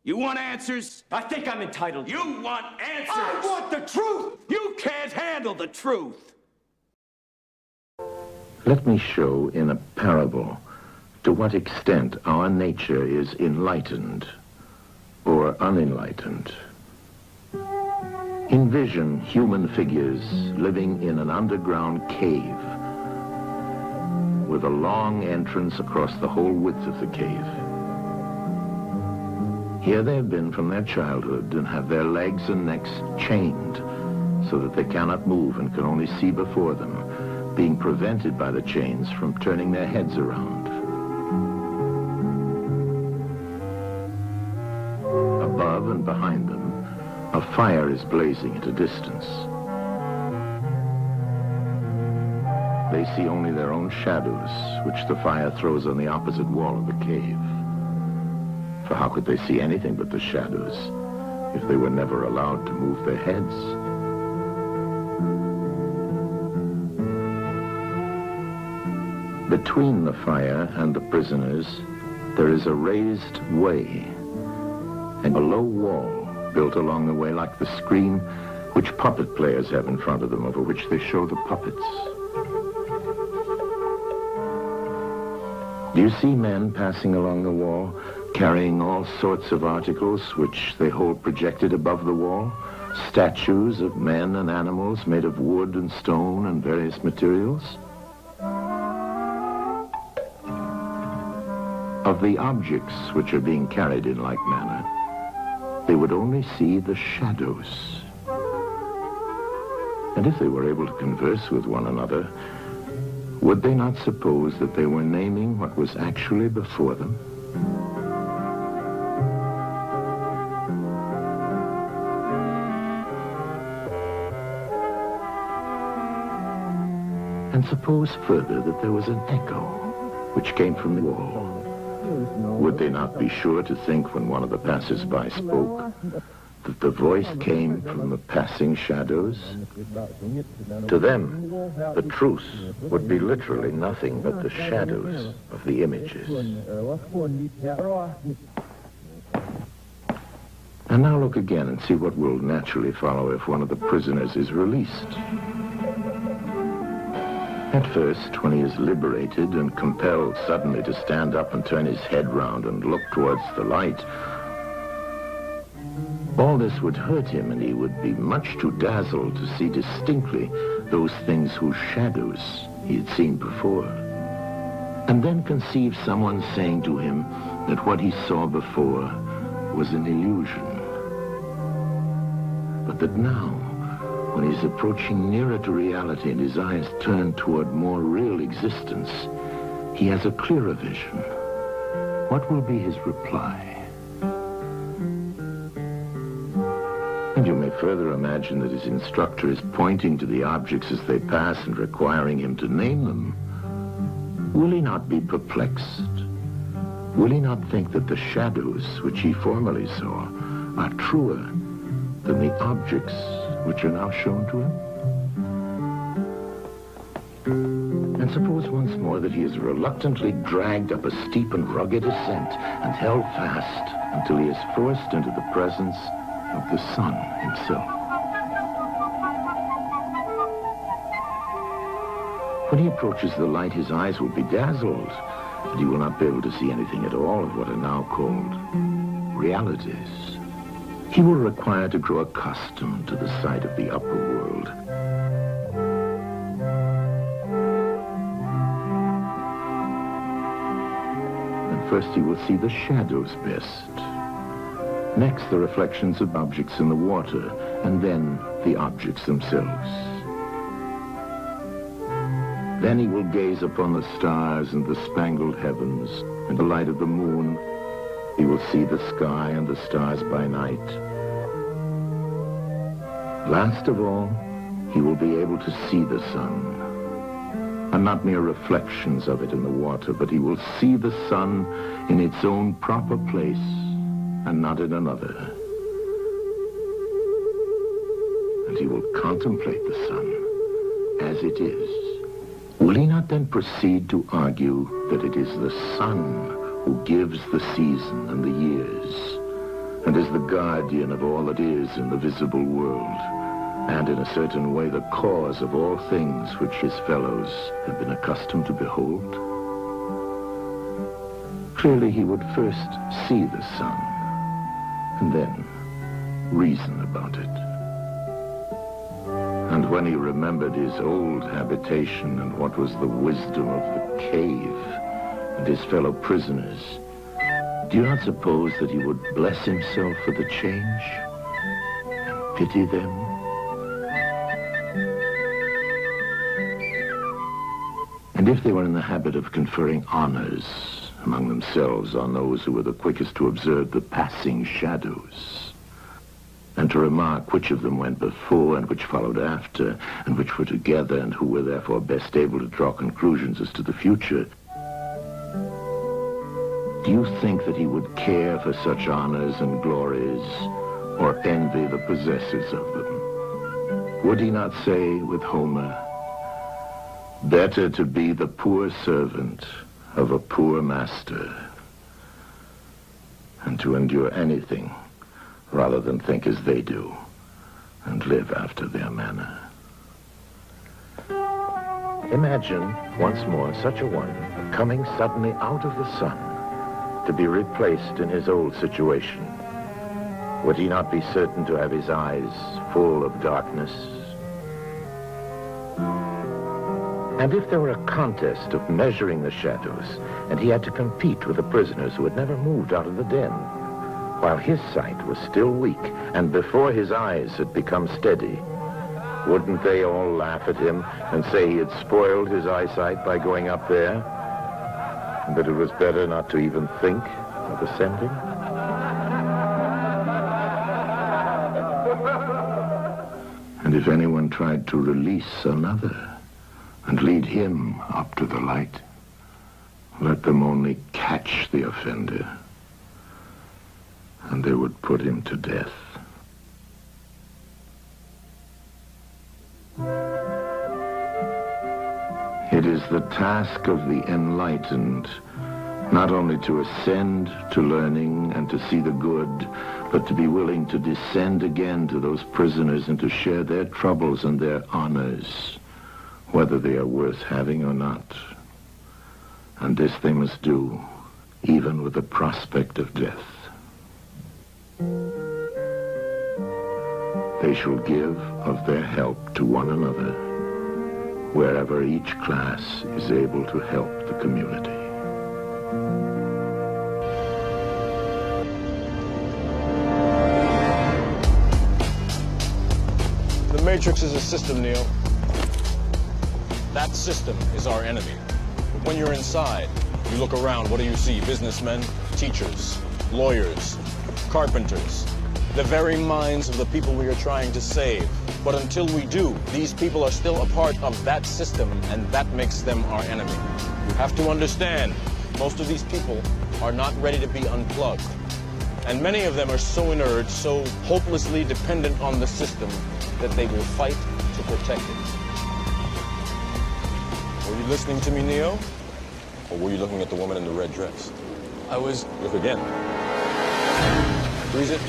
You want answers? I think I'm entitled. You want answers? I want the truth! You can't handle the truth. Let me show in a parable to what extent our nature is enlightened or unenlightened. Envision human figures living in an underground cave with a long entrance across the whole width of the cave. Here they have been from their childhood and have their legs and necks chained so that they cannot move and can only see before them, being prevented by the chains from turning their heads around. Above and behind them, a fire is blazing at a distance. They see only their own shadows, which the fire throws on the opposite wall of the cave. For how could they see anything but the shadows if they were never allowed to move their heads? Between the fire and the prisoners, there is a raised way and a low wall built along the way like the screen which puppet players have in front of them, over which they show the puppets. Do you see men passing along the wall, carrying all sorts of articles which they hold projected above the wall? Statues of men and animals made of wood and stone and various materials? Of the objects which are being carried in like manner, they would only see the shadows. And if they were able to converse with one another, would they not suppose that they were naming what was actually before them? And suppose further that there was an echo which came from the wall. Would they not be sure to think when one of the passers-by spoke that the voice came from the passing shadows? To them, the truth would be literally nothing but the shadows of the images. And now look again and see what will naturally follow if one of the prisoners is released. At first, when he is liberated and compelled suddenly to stand up and turn his head round and look towards the light, all this would hurt him, and he would be much too dazzled to see distinctly those things whose shadows he had seen before. And then conceive someone saying to him that what he saw before was an illusion, but that now, when he's approaching nearer to reality and his eyes turn toward more real existence, he has a clearer vision. What will be his reply? And you may further imagine that his instructor is pointing to the objects as they pass and requiring him to name them. Will he not be perplexed? Will he not think that the shadows which he formerly saw are truer than the objects which are now shown to him? And suppose once more that he is reluctantly dragged up a steep and rugged ascent and held fast until he is forced into the presence of the sun himself. When he approaches the light, his eyes will be dazzled, and he will not be able to see anything at all of what are now called realities. He will require to grow accustomed to the sight of the upper world. And first he will see the shadows best. Next, the reflections of objects in the water, and then the objects themselves. Then he will gaze upon the stars and the spangled heavens and the light of the moon. He will see the sky and the stars by night. Last of all, he will be able to see the sun, and not mere reflections of it in the water, but he will see the sun in its own proper place and not in another. And he will contemplate the sun as it is. Will he not then proceed to argue that it is the sun who gives the season and the years, and is the guardian of all that is in the visible world, and in a certain way the cause of all things which his fellows have been accustomed to behold? Clearly he would first see the sun, and then reason about it. And when he remembered his old habitation and what was the wisdom of the cave and his fellow prisoners, do you not suppose that he would bless himself for the change and pity them? And if they were in the habit of conferring honors among themselves on those who were the quickest to observe the passing shadows, and to remark which of them went before and which followed after, and which were together, and who were therefore best able to draw conclusions as to the future, do you think that he would care for such honors and glories, or envy the possessors of them? Would he not say with Homer, "Better to be the poor servant of a poor master, and to endure anything rather than think as they do and live after their manner"? Imagine once more such a one coming suddenly out of the sun to be replaced in his old situation. Would he not be certain to have his eyes full of darkness? And if there were a contest of measuring the shadows, and he had to compete with the prisoners who had never moved out of the den, while his sight was still weak, and before his eyes had become steady, wouldn't they all laugh at him and say he had spoiled his eyesight by going up there, and that it was better not to even think of ascending? And if anyone tried to release another and lead him up to the light, let them only catch the offender, and they would put him to death. It is the task of the enlightened not only to ascend to learning and to see the good, but to be willing to descend again to those prisoners and to share their troubles and their honors, whether they are worth having or not. And this they must do, even with the prospect of death. They shall give of their help to one another, wherever each class is able to help the community. The Matrix is a system, Neo. That system is our enemy. But when you're inside, you look around, what do you see? Businessmen, teachers, lawyers, carpenters, the very minds of the people we are trying to save. But until we do, these people are still a part of that system, and that makes them our enemy. You have to understand, most of these people are not ready to be unplugged. And many of them are so inert, so hopelessly dependent on the system, that they will fight to protect it. Were you listening to me, Neo? Or were you looking at the woman in the red dress? I was... Look again. Freeze it.